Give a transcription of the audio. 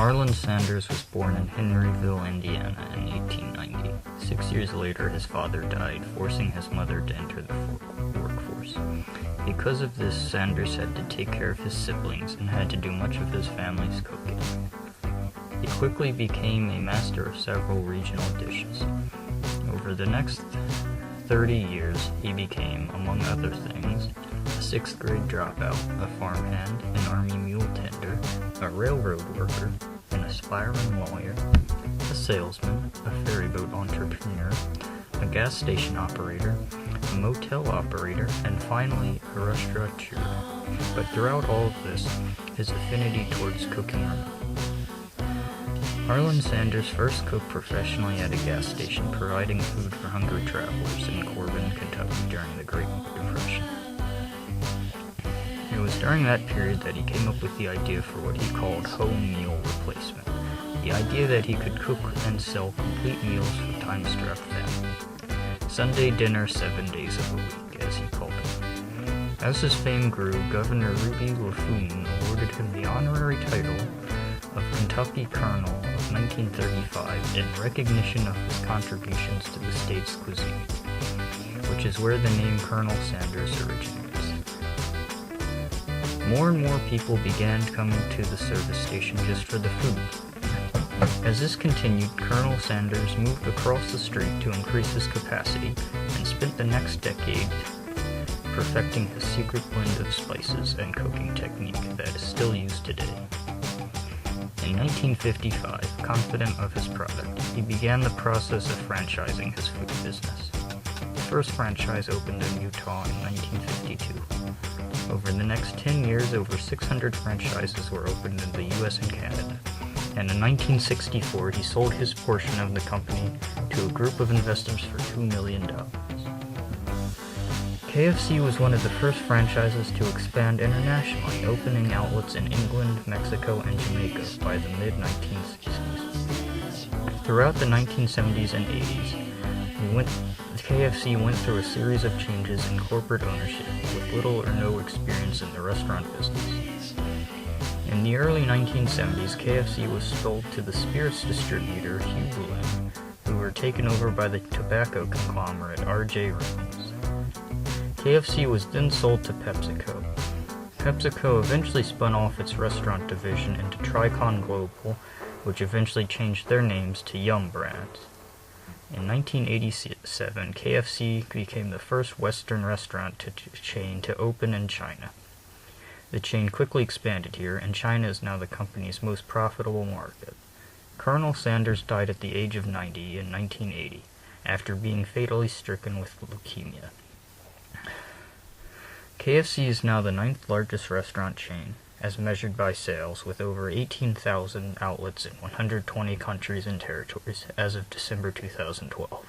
Arlen Sanders was born in Henryville, Indiana in 1890. 6 years later, his father died, forcing his mother to enter the workforce. Because of this, Sanders had to take care of his siblings and had to do much of his family's cooking. He quickly became a master of several regional dishes. Over the next 30 years, he became, among other things, a 6th grade dropout, a farmhand, an army mule tender, a railroad worker, an aspiring lawyer, a salesman, a ferryboat entrepreneur, a gas station operator, a motel operator, and finally a restaurateur. But throughout all of this, his affinity towards cooking remained. Arlen Sanders first cooked professionally at a gas station, providing food for hungry travelers in Corbin, Kentucky during the Great Depression. It was during that period that he came up with the idea for what he called home meal replacement, the idea that he could cook and sell complete meals for time-strapped families. Sunday dinner 7 days of the week, as he called it. As his fame grew, Governor Ruby Laffoon awarded him the honorary title of Kentucky Colonel of 1935 in recognition of his contributions to the state's cuisine, which is where the name Colonel Sanders originates. More and more people began coming to the service station just for the food. As this continued, Colonel Sanders moved across the street to increase his capacity and spent the next decade perfecting his secret blend of spices and cooking technique that is still used today. In 1955, confident of his product, he began the process of franchising his food business. The first franchise opened in Utah in 1952. Over the next 10 years, over 600 franchises were opened in the US and Canada. And in 1964, he sold his portion of the company to a group of investors for $2 million. KFC was one of the first franchises to expand internationally, opening outlets in England, Mexico, and Jamaica by the mid-1960s. Throughout the 1970s and 80s, KFC went through a series of changes in corporate ownership with little or no experience in the restaurant business. In the early 1970s, KFC was sold to the spirits distributor Hugh Bloom, who were taken over by the tobacco conglomerate R.J. Reynolds. KFC was then sold to PepsiCo. PepsiCo eventually spun off its restaurant division into Tricon Global, which eventually changed their names to Yum! Brands. In 1987, KFC became the first Western restaurant chain to open in China. The chain quickly expanded here, and China is now the company's most profitable market. Colonel Sanders died at the age of 90 in 1980, after being fatally stricken with leukemia. KFC is now the 9th largest restaurant chain, as measured by sales, with over 18,000 outlets in 120 countries and territories as of December 2012.